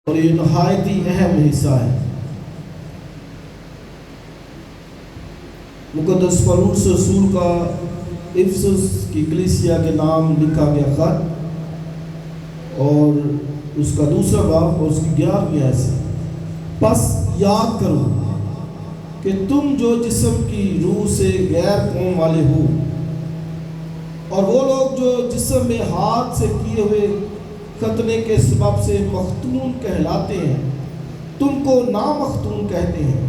اور یہ نہایت ہی اہم حصہ ہے۔ مقدس پولس رسول کا افسس کی کلیسیا کے نام لکھا گیا خط اور اس کا دوسرا باب اور اس کی 11ویں آیت سے، پس یاد کرو کہ تم جو جسم کی روح سے غیر قوم والے ہو، اور وہ لوگ جو جسم میں ہاتھ سے کیے ہوئے ختنے کے سبب سے مختون کہلاتے ہیں، تم کو نامختون کہتے ہیں،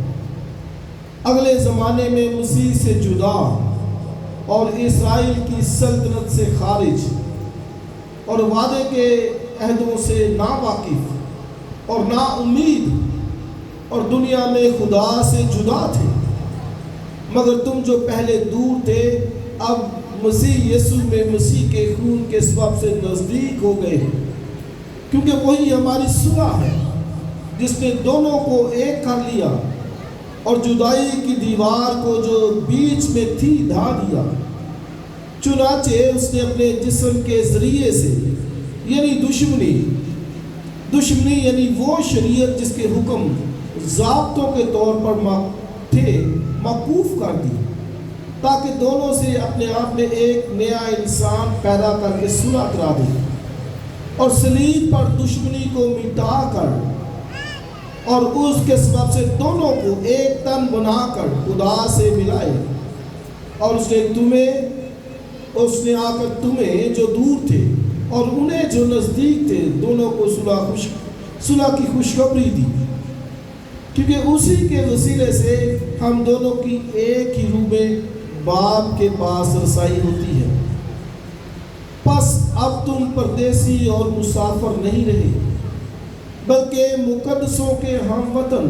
اگلے زمانے میں مسیح سے جدا اور اسرائیل کی سلطنت سے خارج اور وعدے کے عہدوں سے ناواقف اور نا امید اور دنیا میں خدا سے جدا تھے، مگر تم جو پہلے دور تھے اب مسیح یسوع میں مسیح کے خون کے سبب سے نزدیک ہو گئے، کیونکہ وہی ہماری صلح ہے جس نے دونوں کو ایک کر لیا اور جدائی کی دیوار کو جو بیچ میں تھی ڈھا دیا، چنانچہ اس نے اپنے جسم کے ذریعے سے یعنی دشمنی یعنی وہ شریعت جس کے حکم ضابطوں کے طور پر تھے موقوف کر دی، تاکہ دونوں سے اپنے آپ میں ایک نیا انسان پیدا کر کے صلح کرا دے اور صلیب پر دشمنی کو مٹا کر اور اس کے سبب سے دونوں کو ایک تن بنا کر خدا سے ملائے، اور اس نے آ کر تمہیں جو دور تھے اور انہیں جو نزدیک تھے دونوں کو صلح کی خوشخبری دی، کیونکہ اسی کے وسیلے سے ہم دونوں کی ایک ہی روح میں باپ کے پاس رسائی ہوتی ہے۔ پس اب تم پردیسی اور مسافر نہیں رہے، بلکہ مقدسوں کے ہم وطن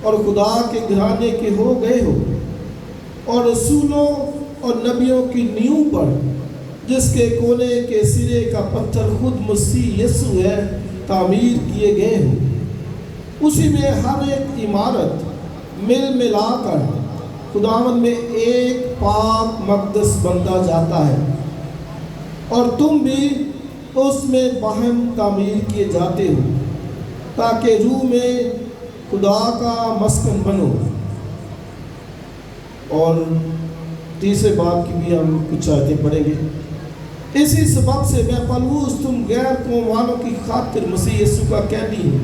اور خدا کے گھرانے کے ہو گئے ہو، اور رسولوں اور نبیوں کی نیو پر جس کے کونے کے سرے کا پتھر خود مسیح یسوع ہے تعمیر کیے گئے ہو، اسی میں ہر ایک عمارت مل ملا کر خداوند میں ایک پاک مقدس بنتا جاتا ہے، اور تم بھی اس میں باہم تعمیر کیے جاتے ہو تاکہ روح میں خدا کا مسکن بنو۔ اور تیسرے باب کی بھی ہم کچھ آیتیں پڑھیں گے۔ اسی سبب سے میں پولس تم غیر قوم والوں کی خاطر مسیح یسوع کا قیدی ہوں،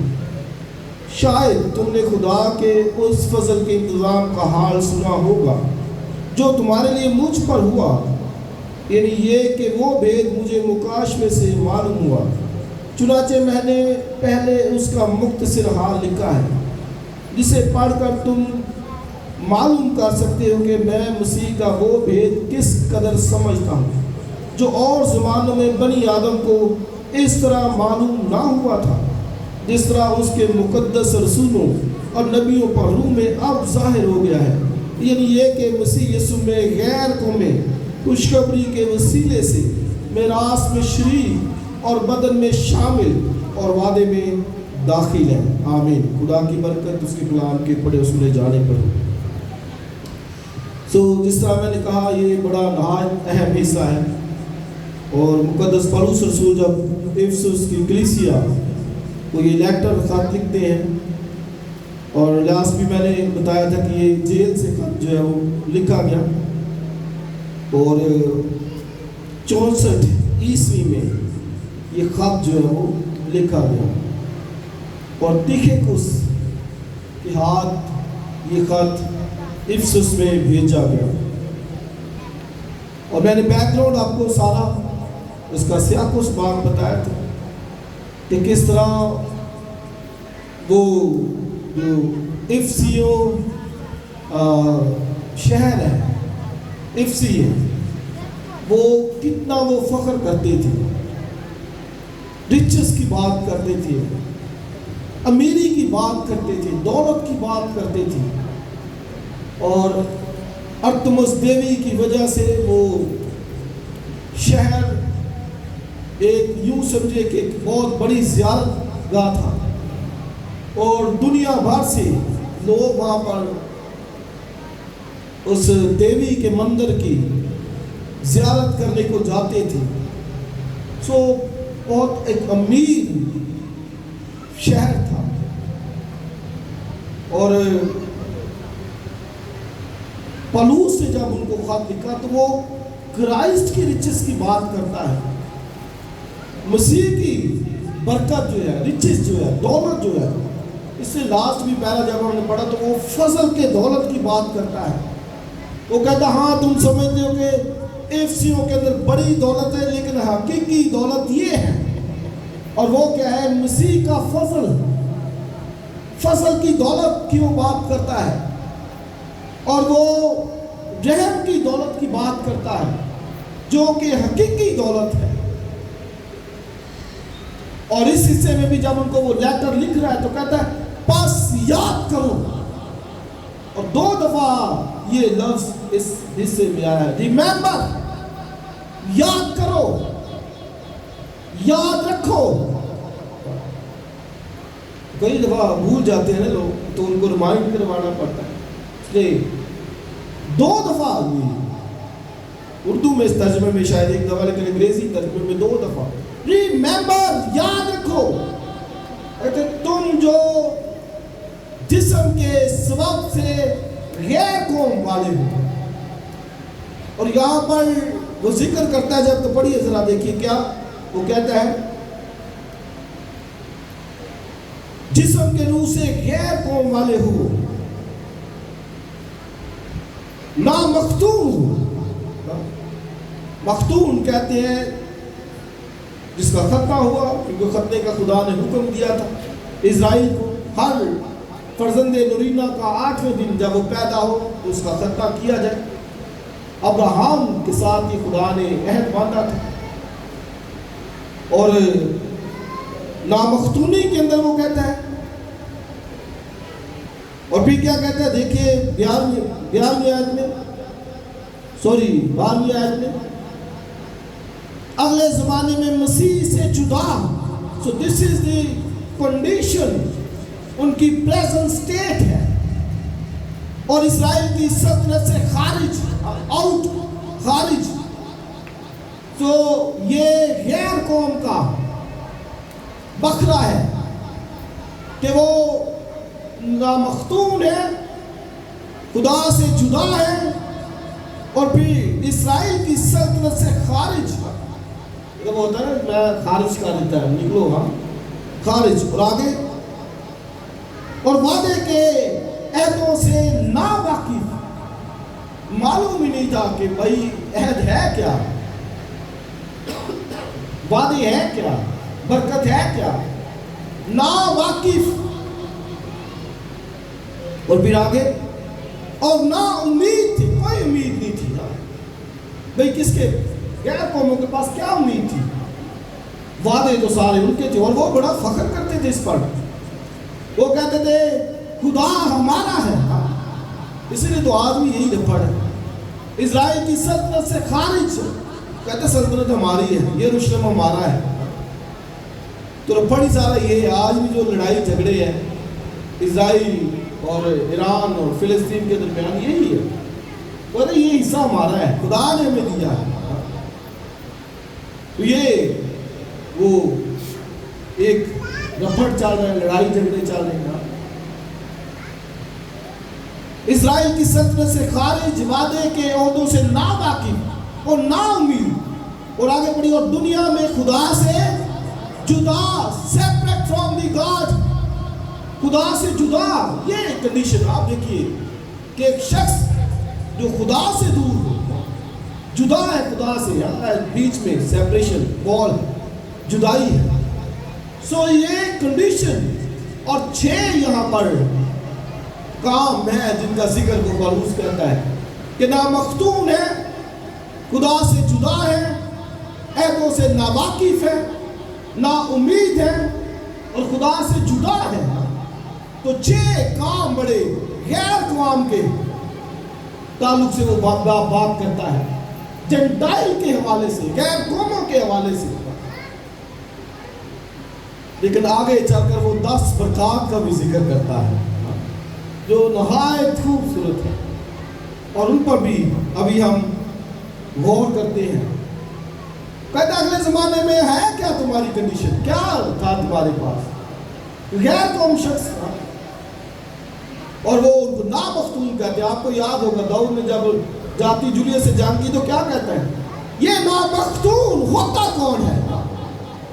شاید تم نے خدا کے اس فضل کے انتظام کا حال سنا ہوگا جو تمہارے لیے مجھ پر ہوا، یعنی یہ کہ وہ بھید مجھے مکاشفے سے معلوم ہوا، چنانچہ میں نے پہلے اس کا مختصر حال لکھا ہے، جسے پڑھ کر تم معلوم کر سکتے ہو کہ میں مسیح کا وہ بھید کس قدر سمجھتا ہوں جو اور زمانوں میں بنی آدم کو اس طرح معلوم نہ ہوا تھا، جس طرح اس کے مقدس رسولوں اور نبیوں پر روح میں اب ظاہر ہو گیا ہے، یعنی یہ کہ مسیح یسوع میں غیر قومیں خوشخبری کے وسیلے سے میراث میں شریک اور بدن میں شامل اور وعدے میں داخل ہیں۔ آمین۔ خدا کی برکت اس کے کلام کے پڑھے سنے جانے پر۔ جس طرح میں نے کہا یہ بڑا نہایت اہم حصہ ہے، اور مقدس پولس رسول جب افسس کی کلیسیا کو یہ لیٹر خط لکھتے ہیں، اور لاسٹ بھی میں نے بتایا تھا کہ یہ جیل سے خط جو ہے وہ لکھا گیا، اور 64 عیسوی میں یہ خط جو ہے وہ لکھا گیا، اور تیخیکوس کے ہاتھ یہ خط افسس میں بھیجا گیا۔ اور میں نے بیک گراؤنڈ آپ کو سارا اس کا سیاق و سباق بتایا تھا کہ کس طرح وہ جو افسیو شہر ہے، افسی ہے، وہ کتنا وہ فخر کرتے تھے، رچس کی بات کرتے تھے، امیری کی بات کرتے تھے، دولت کی بات کرتے تھے، اور ارتمس دیوی کی وجہ سے وہ شہر ایک یوں سمجھے کہ ایک بہت بڑی زیارت گاہ تھا، اور دنیا بھر سے لوگ وہاں پر اس دیوی کے مندر کی زیارت کرنے کو جاتے تھے۔ بہت ایک امیر شہر تھا، اور پولس نے جب ان کو خط لکھا تو وہ کرائسٹ کی رچس کی بات کرتا ہے، مسیح کی برکت جو ہے، رچس جو ہے، دولت جو ہے. اس سے لاسٹ بھی پہلا جب ہم نے پڑھا تو وہ فضل کے دولت کی بات کرتا ہے. وہ کہتا ہاں تم سمجھتے ہو کہ افسیوں کے اندر بڑی دولت ہے، لیکن حقیقی دولت یہ ہے. اور وہ کیا ہے؟ مسیح کا فضل. فضل کی دولت کی وہ بات کرتا ہے، اور وہ رحم کی دولت کی بات کرتا ہے جو کہ حقیقی دولت ہے. اور اس حصے میں بھی جب ان کو وہ لیٹر لکھ رہا ہے تو کہتا ہے پس یاد کرو. اور 2 دفعہ یہ لفظ اس حصے میں آیا ہے، ریممبر، یاد کرو، یاد رکھو. کئی دفعہ بھول جاتے ہیں لوگ تو ان کو ریمائنڈ کروانا پڑتا ہے. اس لیے 2 دفعہ اردو میں اس ترجمے میں شاید 1 دفعہ، لیکن انگریزی ترجمے میں 2 دفعہ ریممبر، یاد رکھو. کہتے تم جو جسم کے سبب سے غیر قوم والے ہو. اور یہاں پر وہ ذکر کرتا ہے، جب تو پڑھیے ذرا دیکھیے کیا وہ کہتا ہے، جسم کے روح سے غیر قوم والے ہو، نہ مختون ہو. مختون کہتے ہیں جس کا ختنہ ہوا، کیونکہ ختنے کا خدا نے حکم دیا تھا اسرائیل کو، ہر فرزند نورینہ کا 8ویں دن جب وہ پیدا ہو تو اس کا ختنہ کیا جائے. ابراہم کے ساتھ یہ خدا نے عہد باندھا تھا. اور نامختونی کے اندر وہ کہتا ہے، اور پھر کیا کہتا ہے دیکھیے 12ویں آیت میں، 12ویں آیت میں، اگلے زمانے میں مسیح سے جدا. سو دس از دی کنڈیشن، ان کی پریزنٹ سٹیٹ ہے. اور اسرائیل کی سلطنت سے خارج. تو یہ غیر قوم کا بکرا ہے کہ وہ نامختون ہے، خدا سے جدا ہے، اور پھر اسرائیل کی سلطنت سے خارج. جب ہوتا ہے میں خارج کر دیتا ہے، نکلو ہم خارج. اور آگے، اور وعدے کے عہدوں سے نا واقف، معلوم ہی نہیں تھا کہ بھائی عہد ہے کیا، وعدے ہے کیا، برکت ہے کیا، نا واقف. اور پھر آگے، اور نا امید تھی، کوئی امید نہیں تھی. بھئی کس کے؟ غیر قوموں کے پاس کیا امید تھی؟ وعدے تو سارے ان کے تھے، اور وہ بڑا فخر کرتے تھے اس پر. وہ کہتے تھے خدا ہمارا ہے. اس لیے تو آدمی یہی رپڑ ہے. اسرائیل کی سلطنت سے خارج، کہتے سلطنت ہماری ہے، یہ یروشلم ہمارا ہے. تو رپڑ ہی سارا یہ ہے. آج بھی جو لڑائی جھگڑے ہیں اسرائیل اور ایران اور فلسطین کے درمیان، یہی ہے. کہتے یہ حصہ ہمارا ہے، خدا نے ہمیں دیا ہے. تو یہ وہ ایک رپڑ چل رہا ہے، لڑائی جھگڑے چل رہے ہیں. اسرائیل کی سلطنت سے خارج، وعدے کے عہدوں سے نا واقف اور نا امید. اور آگے پڑھی، اور دنیا میں خدا سے جدا، سیپریٹ فرام دی گاڈ. خدا سے جدا، یہ کنڈیشن آپ دیکھیے کہ ایک شخص جو خدا سے دور ہو، جدا ہے خدا سے، بیچ میں سیپریشن، وال، جدائی ہے. سو یہ کنڈیشن. اور 6 یہاں پر کام ہے جن کا ذکر کو پولس کرتا ہے کہ نامختون ہے، خدا سے جدا ہے، عہدوں سے ناواقف ہے، نا امید ہے، اور خدا سے جدا ہے. تو 6 کام بڑے غیر قوم کے تعلق سے وہ بات کرتا ہے، جنٹائل کے حوالے سے، غیر قوموں کے حوالے سے. لیکن آگے چل کر وہ 10 برکات کا بھی ذکر کرتا ہے جو نہایت خوبصورت ہے، اور ان پر بھی ابھی ہم غور کرتے ہیں. کہتا اگلے زمانے میں ہے کیا تمہاری کنڈیشن، کیا تھا تمہارے پاس؟ غیر قوم شخص تھا، اور وہ ان کو نامختون کہتے ہیں. آپ کو یاد ہوگا داؤد نے جب جاتی جولیس سے جنگ کی تو کیا کہتا ہے, یہ نامختون ہوتا کون ہے؟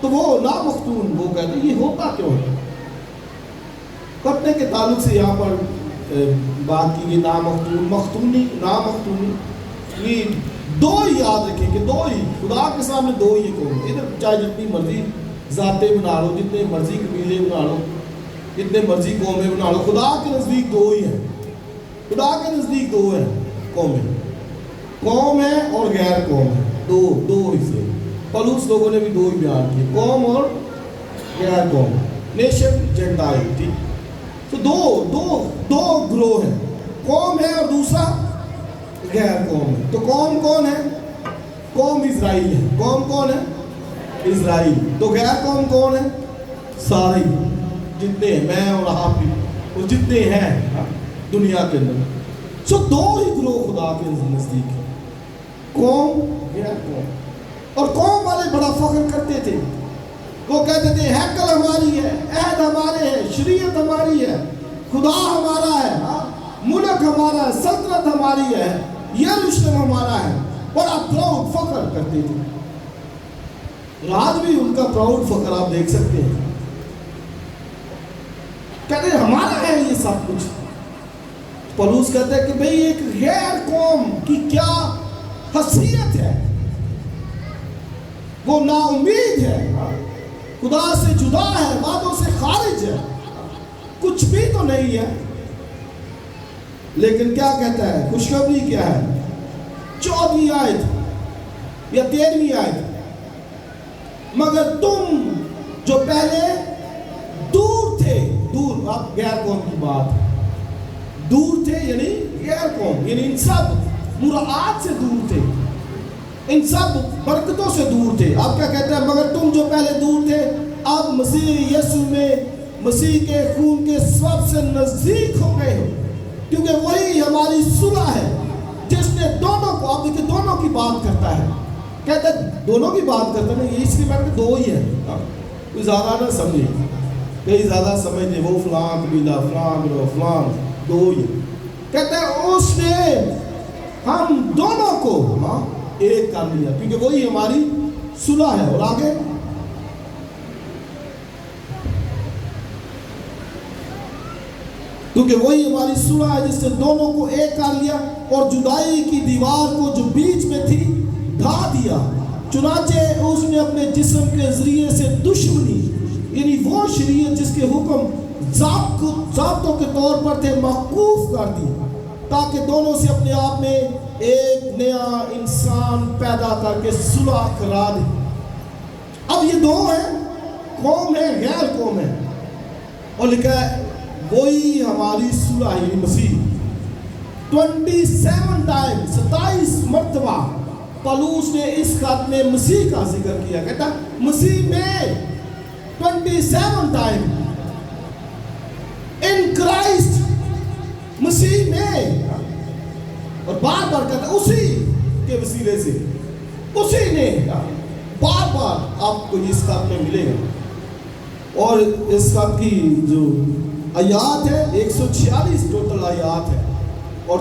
تو وہ نامختون وہ کہتے ہیں یہ ہوتا کیوں ہے؟ پتنے کے تعلق سے یہاں پر بات کی گئی نامختون, مختونی, نامختونی. یہ دو ہی یاد رکھیں کہ دو ہی خدا کے سامنے دو ہی قوم. ادھر چاہے جتنی مرضی ذاتیں بنا لو, جتنے مرضی قبیلے بنا لو, جتنے مرضی قومیں بنا لو, خدا کے نزدیک دو ہی ہیں. خدا کے نزدیک دو ہیں قومیں, قوم ہے اور غیر قوم ہے. دو حصے. پلوس لوگوں نے بھی دو ہی بیان کیے, قوم اور غیر قوم, نیشن جنٹائل. ٹھیک, تو دو گروہ ہیں, قوم ہے اور دوسرا غیر قوم ہے. تو قوم کون ہے؟ قوم اسرائیل ہے. قوم کون ہے؟ اسرائیل. تو غیر قوم کون ہے؟ سارے جتنے ہیں, میں اور آپ بھی, وہ جتنے ہیں دنیا کے اندر. سو دو ہی گروہ خدا کے نزدیک ہے, قوم غیر قوم. اور قوم والے بڑا فخر کرتے تھے, وہ کہتے تھے ہیکل ہماری ہے, عہد ہمارے ہے, شریعت ہماری ہے, خدا ہمارا ہے, ملک ہمارا ہے, سلطنت ہماری ہے, یروشلم ہمارا ہے. بڑا پراؤڈ فخر کرتے تھے. آج بھی ان کا پراؤڈ فخر آپ دیکھ سکتے ہیں, کہتے ہیں ہمارا ہے یہ سب کچھ. پولس کہتے ہیں کہ بھئی ایک غیر قوم کی کیا حیثیت ہے, وہ نا امید ہے, خدا سے جدا ہے, وعدوں سے خارج ہے, کچھ بھی تو نہیں ہے. لیکن کیا کہتا ہے, خوشخبری کیا ہے؟ 14ویں آیت یا 13ویں آیت, مگر تم جو پہلے دور تھے, دور, اب غیر قوم کی بات, دور تھے یعنی غیر قوم, یعنی ان سب مراعات سے دور تھے, ان سب برکتوں سے دور تھے. اب کیا کہتا ہے, مگر تم جو پہلے دور تھے اب مسیح یسوع میں مسیح کے خون کے سب سے نزدیک ہو گئے ہو, کیونکہ وہی ہماری صلح ہے جس نے دونوں کو, آپ دیکھیں دونوں کی بات کرتا ہے, کہتا ہے دونوں کی بات کرتا ہے, اس لیے میں دو ہی ہے, کوئی زیادہ نہ سمجھے, کئی زیادہ سمجھتے وہ فلاں قبیلہ, فلاں گروہ, فلاں, دو ہی. کہتا ہے اس نے ہم دونوں کو ایک کر لیا, کیونکہ وہی ہماری صلح ہے. اور آگے کیونکہ وہی ہماری صلح ہے جس نے دونوں کو ایک کر لیا اور جدائی کی دیوار کو جو بیچ میں تھی ڈھا دیا. چنانچہ اس نے اپنے جسم کے ذریعے سے دشمنی, یعنی وہ شریعت جس کے حکم ضابطوں کے طور پر تھے, موقوف کر دی, تاکہ دونوں سے اپنے آپ میں ایک نیا انسان پیدا کر کے صلح کرا دے. اب یہ دو ہیں, قوم ہے, غیر قوم ہے, اور لکھا ہے وہی ہماری صلح یعنی مسیح. 27 ٹائم, 27 مرتبہ پولس نے اس خط میں مسیح کا ذکر کیا. کہتا مسیح میں 27 ٹائم, ان کرائسٹ, مسیح میں, اور بار بار کہتا اسی کے وسیلے سے, اسی نے, بار بار آپ کو اس خط میں ملے گا. اور اس خط کی جو آیات ہے 146 ٹوٹل آیات ہے, اور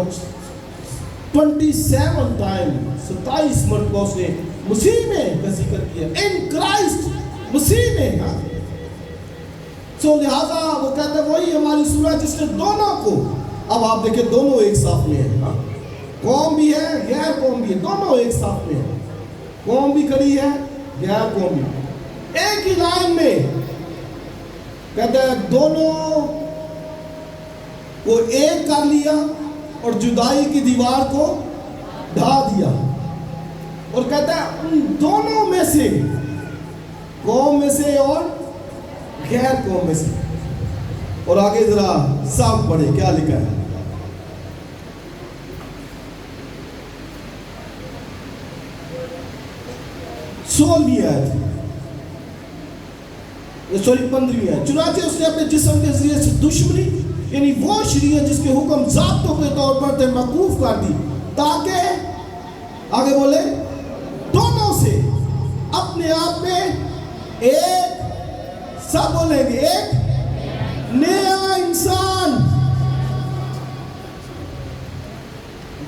27 ٹائم, 27 مرتبہ اس نے مسیح میں کا ذکر کیا, ان کرائسٹ, مسیح میں. سو لہذا وہ کہتا ہے وہی ہماری صلح جس نے دونوں کو, اب آپ دیکھیں دونوں ایک ساتھ میں ہیں, قوم بھی ہے, غیر قوم بھی ہے, دونوں ایک ساتھ میں ہیں, قوم بھی کھڑی ہے, غیر قوم بھی, ایک ہی لائن میں. کہتا ہے دونوں کو ایک کر لیا اور جدائی کی دیوار کو ڈھا دیا. اور کہتا ہے ان دونوں میں سے, قوم میں سے اور غیر قوم میں سے. اور آگے ذرا صاف پڑھے کیا لکھا ہے. سولہویں آیت, سوری 15ویں آیت, چنانچہ اس نے اپنے جسم کے ذریعے سے دشمنی, یعنی وہ شریعت جس کے حکم ضابطوں کے طور پر تھے, موقوف کر دی, تاکہ آگے بولے دونوں سے اپنے آپ میں ایک, سب بولیں گے ایک نیا انسان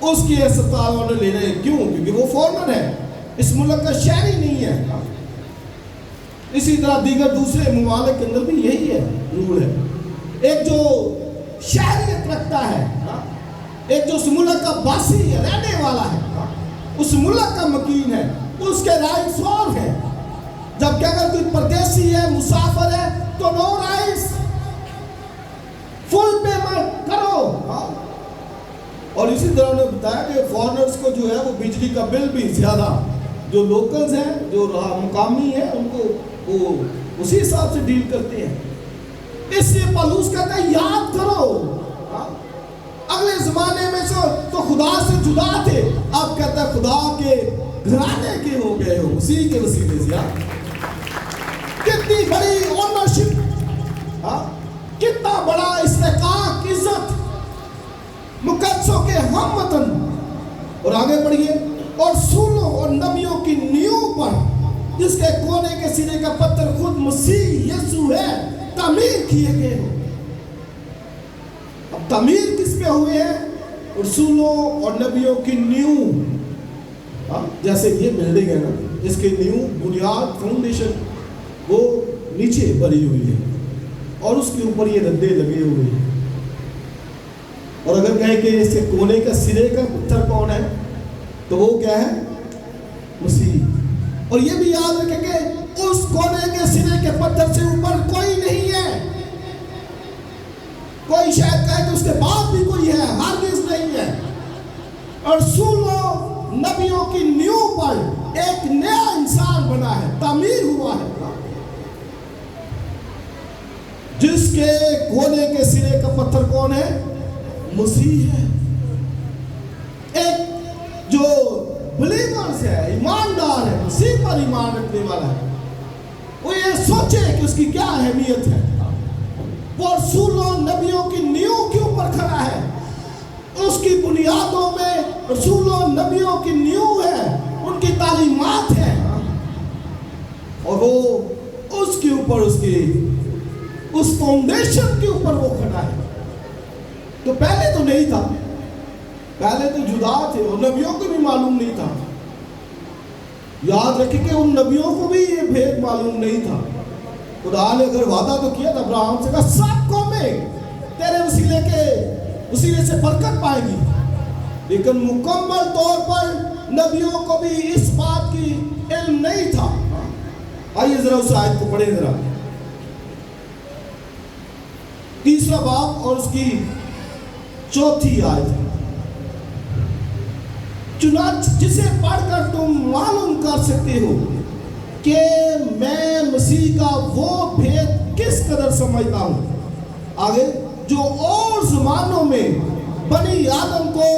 اس کی اسپتال والے لے رہے ہیں. کیوں؟ کیونکہ وہ فورنر ہے, اس ملک کا شہری نہیں ہے. اسی طرح دیگر دوسرے ممالک کے اندر بھی یہی ہے, رول ہے. ایک جو شہریت رکھتا ہے, ایک جو اس ملک کا باسی ہے, رہنے والا ہے, اس ملک کا مکین ہے, اس کے رائٹس اور ہیں. جبکہ اگر کوئی پردیسی ہے, مسافر ہے, تو نو رائٹس, فل پیمنٹ کرو. اور اسی طرح انہوں نے بتایا کہ فورنرز کو جو ہے وہ بجلی کا بل بھی زیادہ, جو لوکلز ہیں, جو مقامی ہیں, ان کو وہ اسی حساب سے ڈیل کرتے ہیں. اس لیے پالوس کہتا ہے یاد کرو, اگلے زمانے میں تو خدا سے جدا تھے, اب کہتا ہے خدا کے گھرانے کے ہو گئے ہو اسی کے وسیلے سے. کتنی بڑی اونرشپ, کتنا بڑا استحقاق, عزت, مقدسوں کے ہم وطن. اور آگے پڑھیے, اور رسولوں اور نبیوں کی نیو پر جس کے کونے کے سرے کا پتھر خود مسیح یسوع ہے تعمیر کیے گئے ہو. اب تعمیر کس پہ ہوئے ہیں؟ رسولوں اور نبیوں کی نیو. جیسے یہ بلڈنگ ہے نا, اس کے نیو بنیاد فاؤنڈیشن وہ نیچے بھری ہوئی ہے اور اس کے اوپر یہ ردے لگے ہوئے ہیں. اور اگر کہیں کہ اس کے کونے کا سرے کا پتھر کون ہے, تو وہ کیا ہے؟ مسیح. اور یہ بھی یاد رکھیں کہ اس کونے کے سرے کے پتھر سے اوپر کوئی نہیں ہے. کوئی شاید کہے کہ اس کے بعد بھی کوئی ہے, ہرگز نہیں ہے. اور رسولوں نبیوں کی نیو پر ایک نیا انسان بنا ہے, تعمیر ہوا ہے, جس کے کونے کے سرے کا پتھر کون ہے؟ مسیح ہے. ایک جو بلیورز ہے, ایماندار ہے, مسیح پر ایمان رکھنے والا ہے, وہ یہ سوچے کہ اس کی کیا اہمیت ہے. وہ رسولوں نبیوں کی نیو کے اوپر کھڑا ہے, اس کی بنیادوں میں رسولوں نبیوں کی نیو ہے, ان کی تعلیمات ہیں, اور وہ اس کے اوپر اس فاؤنڈیشن کے اوپر وہ کھڑا ہے. تو پہلے تو نہیں تھا, پہلے تو جدا تھے اور نبیوں کو بھی معلوم نہیں تھا. یاد رکھیں کہ ان نبیوں کو بھی یہ بھید معلوم نہیں تھا. خدا نے اگر وعدہ تو کیا تھا ابراہیم سے, کہا سب قومیں تیرے وسیلے سے برکت پائیں گی, لیکن مکمل طور پر نبیوں کو بھی اس بات کی علم نہیں تھا. آئیے ذرا اس آیت کو پڑھیں ذرا, 3 باب اور اس کی 4 آیت. چنانچہ جسے پڑھ کر تم معلوم کر سکتے ہو کہ میں مسیح کا وہ بھید کس قدر سمجھتا ہوں. آگے, جو اور زمانوں میں بنی آدم کو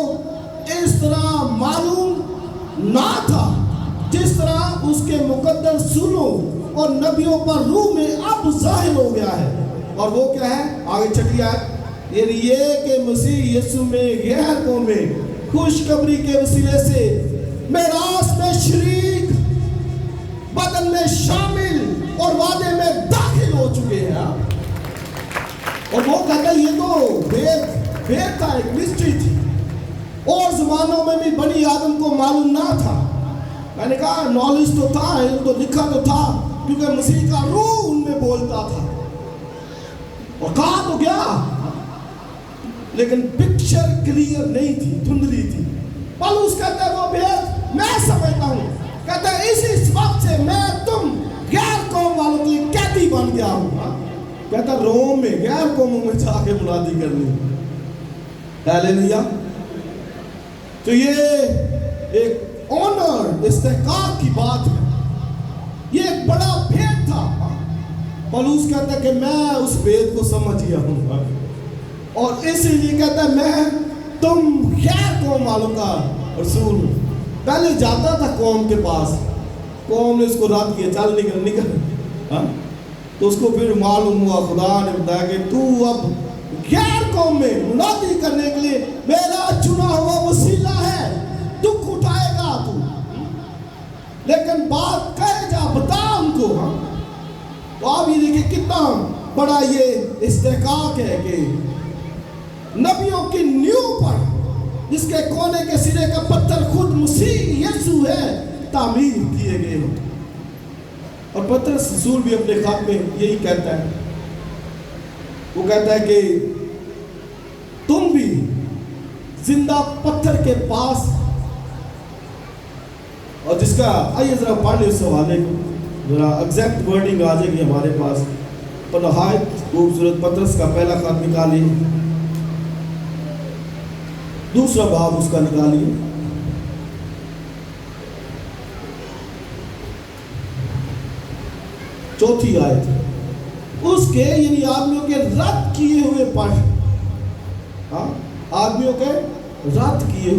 اس طرح معلوم نہ تھا, جس طرح اس کے مقدس رسولوں اور نبیوں پر روح میں اب ظاہر ہو گیا ہے. اور وہ کیا ہے؟ آگے چٹی آئے, یہ کہ مسیح یسوع میں غیر قومیں خوشخبری کے وسیلے سے میراث میں شریک, بدن میں شامل اور وعدے میں داخل ہو چکے ہیں. اور وہ کہتا ہے یہ تو بھید تھا, ایک مسٹری تھی, اور زمانوں میں بھی بنی آدم کو معلوم نہ تھا. میں نے کہا نالج تو تھا, علم تو لکھا تو تھا, کیونکہ مسیح کا روح ان میں بولتا تھا, اور کہا تو کیا, لیکن پکچر کلیئر نہیں تھی, دھندلی تھی. پالوس کہتا ہے وہ بھید میں سمجھتا ہوں, کہتا ہے اسی وقت سے میں تم غیر قوم والوں کے لیے قیدی بن گیا ہوں. کہتا ہے روم میں غیر قوموں میں جا کے منادی کرنی. ہاللیلویا. تو یہ ایک آنر, استحقاق کی بات ہے, یہ ایک بڑا بھید تھا. پالوس کہتا ہے کہ میں اس بھید کو سمجھ گیا ہوں, اور اسی لیے کہتا ہے میں تم غیر قوم والوں کا رسول ہوں. پہلے جاتا تھا قوم کے پاس, قوم نے اس کو رد کیا, چل نکل. تو اس کو پھر معلوم ہوا, خدا نے بتایا کہ تو اب غیر قوم میں منادی کرنے کے لیے میرا چنا ہوا وسیلہ ہے, دکھ اٹھائے گا تو, لیکن بات کہے جا, بتا ان کو. تو آپ یہ دیکھیں کتنا بڑا یہ استحقاق ہے کہ نبیوں کی نیو پر جس کے کونے کے سرے کا پتھر خود مسیح یسوع ہے، تعمیر کیے گئے ہو۔ اور پترس رسول بھی اپنے خط میں یہی کہتا ہے، وہ کہتا ہے کہ تم بھی زندہ پتھر کے پاس، اور جس کا آئیے ذرا پڑھ لیں اس حوالے کو، ذرا ایگزیکٹ ورڈنگ آ جائے گی ہمارے پاس، پر نہایت خوبصورت پترس کا پہلا خط نکالیے، دوسرا باب اس کا نکالیے، چوتھی آیت، اس کے یعنی آدمیوں کے رد کیے ہوئے پر، آدمیوں کے رد کیے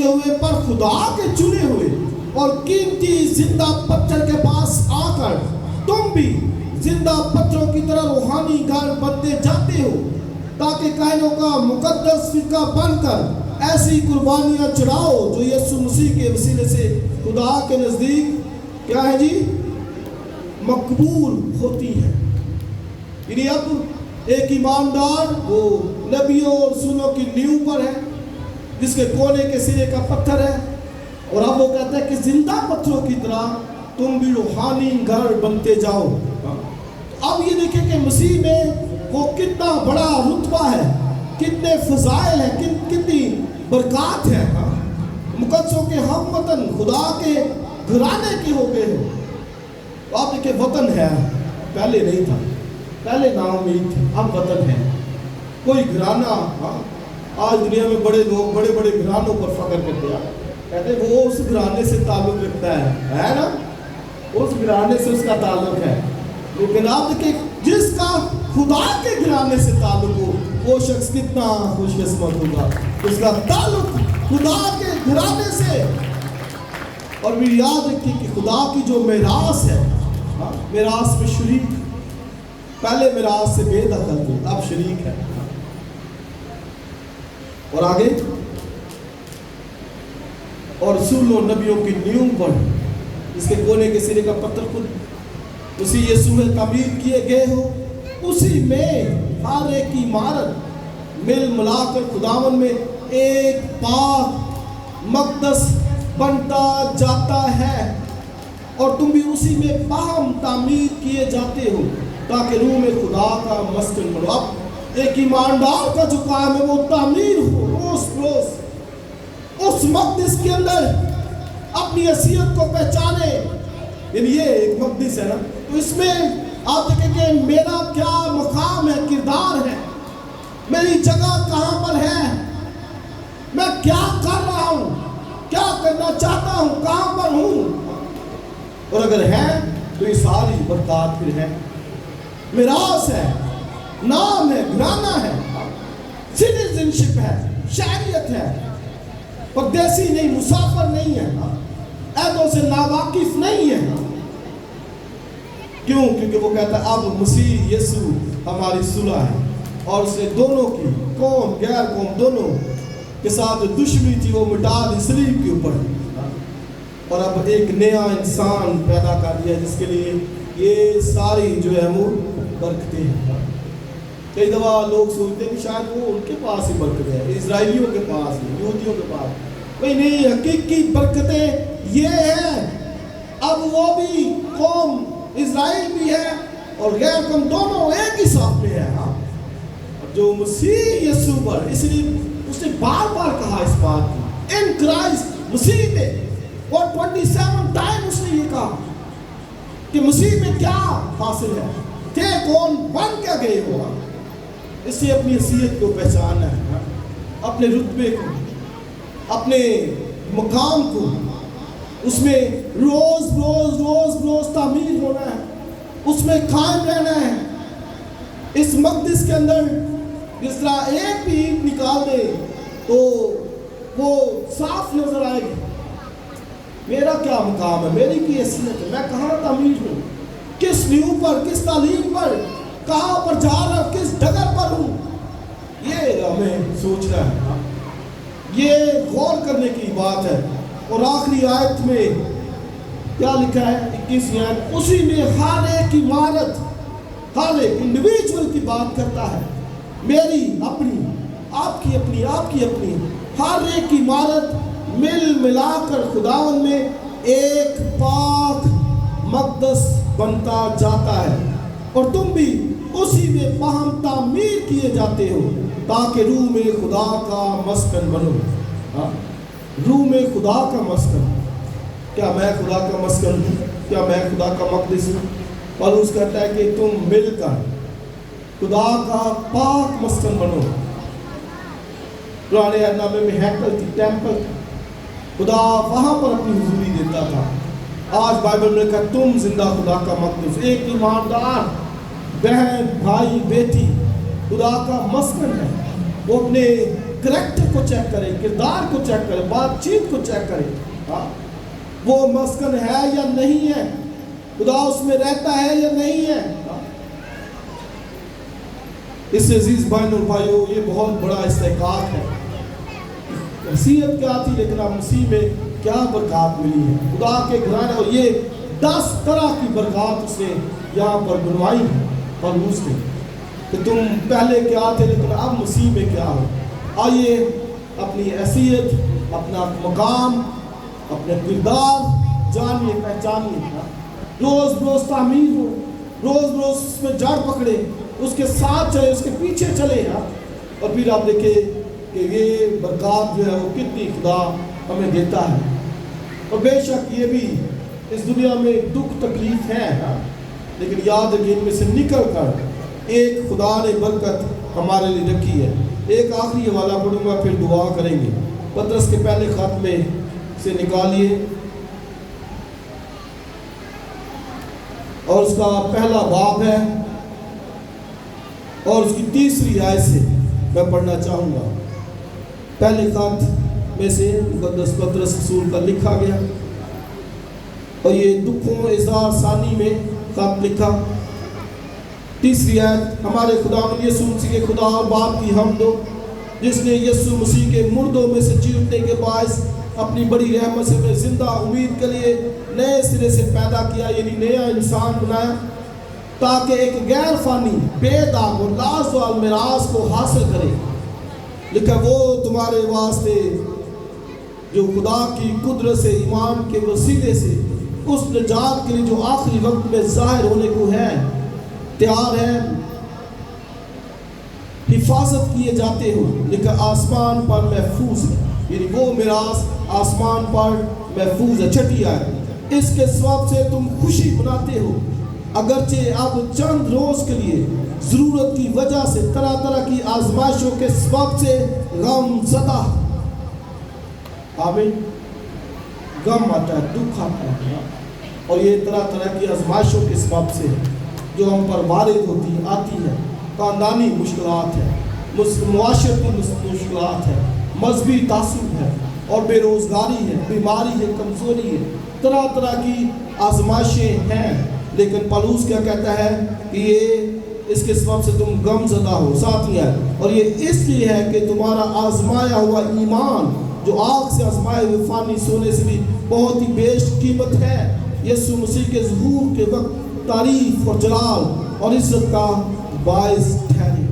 ہوئے پر خدا کے چنے ہوئے اور قیمتی زندہ پتھر کے پاس آ کر تم بھی زندہ پتھروں کی طرح روحانی گھر بنتے جاتے ہو، تاکہ کائنوں کا مقدس فرقہ بن کر ایسی قربانیاں چڑھاؤ جو یسوع مسیح کے وسیلے سے خدا کے نزدیک کیا ہے جی، مقبول ہوتی ہے۔ یعنی اب ایک ایماندار وہ نبیوں اور رسولوں کی نیو پر ہے، جس کے کونے کے سرے کا پتھر ہے، اور اب وہ کہتا ہے کہ زندہ پتھروں کی طرح تم بھی روحانی گھر بنتے جاؤ۔ اب یہ دیکھیں کہ مسیح میں وہ کتنا بڑا رتبہ ہے، کتنے فضائل ہیں، کتنی برکات ہے۔ مقدسوں کے ہم وطن، خدا کے گھرانے کے ہو گئے ہو۔ آپ دیکھیں وطن ہے، پہلے نہیں تھا، پہلے نام نہیں تھے، اب وطن ہے، کوئی گھرانہ۔ آج دنیا میں بڑے لوگ بڑے بڑے گھرانوں پر فخر کرتے ہیں، کہتے ہیں وہ اس گھرانے سے تعلق رکھتا ہے نا، اس گھرانے سے اس کا تعلق ہے۔ لیکن آپ دیکھیں جس کا خدا کے گھرانے سے تعلق ہو، وہ شخص کتنا خوش قسمت ہوگا، اس کا تعلق خدا کے گھرانے سے۔ اور بھی یاد رکھیے کہ خدا کی جو میراث ہے، میراث میں شریک، پہلے میراث سے بے دخل تھے، اب شریک ہے۔ اور آگے، اور رسولوں نبیوں کی نیو پر، اس کے کونے کے سرے کا پتھر خود اسی یسوع میں تعمیر کیے گئے ہو، اسی میں ہر ایک عمارت مل ملا کر خداوند میں ایک پاک مقدس بنتا جاتا ہے، اور تم بھی اسی میں باہم تعمیر کیے جاتے ہو تاکہ روح میں خدا کا مسکن بنو۔ اب ایک ایماندار کا جو کام ہے وہ تعمیر ہو، روز روز اس مقدس کے اندر اپنی حیثیت کو پہچانے۔ یعنی یہ ایک مقدس ہے نا، تو اس میں آپ دیکھیں کہ میرا کیا مقام ہے، کردار ہے، میری جگہ کہاں پر ہے، میں کیا کر رہا ہوں، کیا کرنا چاہتا ہوں، کہاں پر ہوں، اور اگر ہے تو یہ ساری برکات پھر ہے، میراث ہے، نام ہے، گھرانہ ہے، سٹیزنشپ ہے، شہریت ہے، پردیسی نہیں، مسافر نہیں ہے، عہدوں سے ناواقف نہیں ہے۔ کیوں؟ کیونکہ وہ کہتا ہے اب مسیح یسوع ہماری صلح ہے، اور اس نے دونوں کی، قوم غیر قوم دونوں کے ساتھ جو دشمنی تھی وہ مٹا دی صلیب کے اوپر، اور اب ایک نیا انسان پیدا کر دیا جس کے لیے یہ ساری جو ہے وہ برکتیں ہیں۔ کئی دفعہ لوگ سوچتے ہیں کہ شاید وہ ان کے پاس ہی برکتیں ہیں، اسرائیلیوں کے پاس، یہودیوں کے پاس، بھئی نہیں، حقیقی برکتیں یہ ہیں، اب وہ بھی قوم اسرائیل بھی ہے اور غیر قوم دونوں ایک ہی ساتھ میں ہے۔ جو مسیح یسوع پر، اس لیے اس نے بار بار کہا اس بات کی، ان کرائسٹ، مسیح میں، اور 27 ٹائم اس نے یہ کہا کہ مسیح میں کیا حاصل ہے، تھے کون، بن کیا گئے ہو۔ اس سے اپنی حیثیت کو پہچاننا ہے، اپنے رتبے کو، اپنے مقام کو، اس میں روز روز روز روز تعمیر ہونا ہے، اس میں قائم رہنا ہے۔ اس مقدس کے اندر جس طرح ایک بھی اینٹ نکال دے تو وہ صاف نظر آئے گی، میرا کیا مقام ہے، میری کی حیثیت ہے، میں کہاں تعمیر ہوں، کس نیو پر، کس تعلیم پر، کہاں پر جا رہا ہوں، کس ڈگر پر ہوں، یہ ہمیں سوچنا ہے، یہ غور کرنے کی بات ہے۔ اور آخری آیت میں کیا لکھا ہے، 21 آیت، اسی میں ہر ایک عمارت، ہر ایک انڈیویجول کی بات کرتا ہے، میری اپنی آپ کی اپنی ہر ایک عمارت مل ملا کر خداوند میں ایک پاک مقدس بنتا جاتا ہے، اور تم بھی اسی میں باہم تعمیر کیے جاتے ہو تاکہ روح میں خدا کا مسکن بنو۔ روح میں خدا کا مسکن، کیا میں خدا کا مسکن ہوں؟ کیا میں خدا کا مقدس ہوں؟ پالوس کہتا ہے کہ تم مل کر خدا کا پاک مسکن بنو۔ پرانے عہد نامے میں ہیکل تھی، ٹیمپل تھی، خدا وہاں پر اپنی حضوری دیتا تھا۔ آج بائبل میں کہا تم زندہ خدا کا مقدس، ایک ایماندار بہن بھائی بیٹی خدا کا مسکن ہے۔ وہ اپنے کریکٹر کو چیک کرے، کردار کو چیک کرے، بات چیت کو چیک کرے، وہ مسکن ہے یا نہیں ہے، خدا اس میں رہتا ہے یا نہیں ہے۔ اس سے عزیز بہن اور بھائیوں، یہ بہت بڑا استحقاق ہے۔ حیثیت کیا تھی، لیکن اب مسیح میں کیا برکات ملی ہے، خدا کے گھرانے، اور یہ 10 طرح کی برکات اس نے یہاں پر بنوائی ہے پالوس نے، کہ تم پہلے کیا تھے لیکن اب مسیح میں کیا ہو۔ آئیے اپنی حیثیت، اپنا مقام، اپنے کردار جانیے، پہچانیے، روز روز تعمیر ہو، روز روز اس میں جڑ پکڑے، اس کے ساتھ چلے، اس کے پیچھے چلے، اور پھر آپ دیکھیں کہ یہ برکات جو ہے وہ کتنی خدا ہمیں دیتا ہے۔ اور بے شک یہ بھی اس دنیا میں دکھ تکلیف ہے، لیکن یاد رکھیں ان میں سے نکل کر ایک خدا نے برکت ہمارے لیے رکھی ہے۔ ایک آخری حوالہ پڑھوں گا، پھر دعا کریں گے۔ پطرس کے پہلے خط میں سے نکالیے، اور اس کا پہلا باب ہے، اور اس کی 3 آیت سے میں پڑھنا چاہوں گا۔ پہلے خط میں سے مقدس پطرس رسول کا لکھا گیا، اور یہ دکھوں اظہار ثانی میں خط لکھا۔ 3 آیت، ہمارے خداوند یسوع مسیح کے خدا اور باپ کی حمد ہو، جس نے یسوع مسیح کے مردوں میں سے جی اٹھنے کے باعث اپنی بڑی رحمت سے ہمیں زندہ امید کے لیے نئے سرے سے پیدا کیا، یعنی نیا انسان بنایا، تاکہ ایک غیر فانی، بے داغ اور لازوال میراث کو حاصل کرے۔ لکھا وہ تمہارے واسطے جو خدا کی قدرت سے ایمان کے وسیلے سے اس نجات کے لیے جو آخری وقت میں ظاہر ہونے کو ہے تیار ہے، حفاظت کیے جاتے ہو۔ لکھا آسمان پر محفوظ ہے، یعنی وہ میراث آسمان پر محفوظ ہے۔ 6 آیت، اس کے سبب سے تم خوشی مناتے ہو، اگرچہ اب چند روز کے لیے ضرورت کی وجہ سے طرح طرح کی آزمائشوں کے سبب سے غم زدہ۔ آمین۔ غم آتا ہے، دکھ آتا ہے، اور یہ طرح طرح کی آزمائشوں کے سبب سے جو ہم پر وارد ہوتی آتی ہے۔ خاندانی مشکلات ہے، معاشرتی مشکلات ہے، مذہبی تعصب ہے، اور بے روزگاری ہے، بیماری ہے، کمزوری ہے، طرح طرح کی آزمائشیں ہیں۔ لیکن پالوس کیا کہتا ہے کہ یہ اس کے سبب سے تم غم زدہ ہو، ساتھی ہے، اور یہ اس لیے ہے کہ تمہارا آزمایا ہوا ایمان جو آگ سے آزمائے ہوئے فانی سونے سے بھی بہت ہی بیش قیمت ہے، یسوع مسیح کے ظہور کے وقت تعریف اور جلال اور عزت کا باعث ٹھہرے۔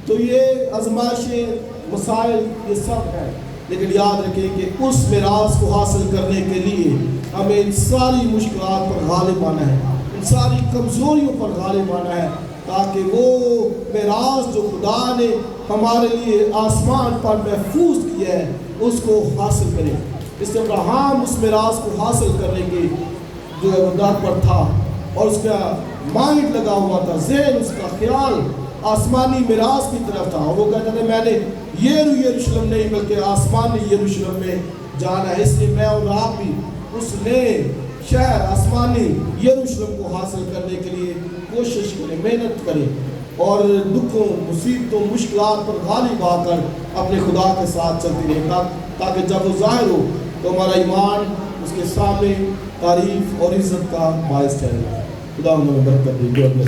تو یہ آزمائشیں، مسائل، یہ سب ہے، لیکن یاد رکھیں کہ اس میراث کو حاصل کرنے کے لیے ہمیں ان ساری مشکلات پر غالب آنا ہے، ان ساری کمزوریوں پر غالب آنا ہے، تاکہ وہ میراث جو خدا نے ہمارے لیے آسمان پر محفوظ کیا ہے اس کو حاصل کریں۔ اس سے ابراہیم اس میراث کو حاصل کرنے کے جو ہے وہ در پر تھا، اور اس کا مائنڈ لگا ہوا تھا، ذہن اس کا خیال آسمانی میراث کی طرف تھا، اور وہ کہتا تھا میں نے یروشلم نہیں بلکہ آسمانی یروشلم میں جانا ہے۔ اس لیے میں اور آپ بھی اس نئے شہر آسمانی یروشلم کو حاصل کرنے کے لیے کوشش کریں، محنت کریں، اور دکھوں، مصیبتوں، مشکلات پر غالب آ کر اپنے خدا کے ساتھ چلتے رہیں، تاکہ جب وہ ظاہر ہو تو ہمارا ایمان اس کے سامنے تعریف اور عزت کا باعث ٹھہرے۔ خدا ہمیں برکت دے۔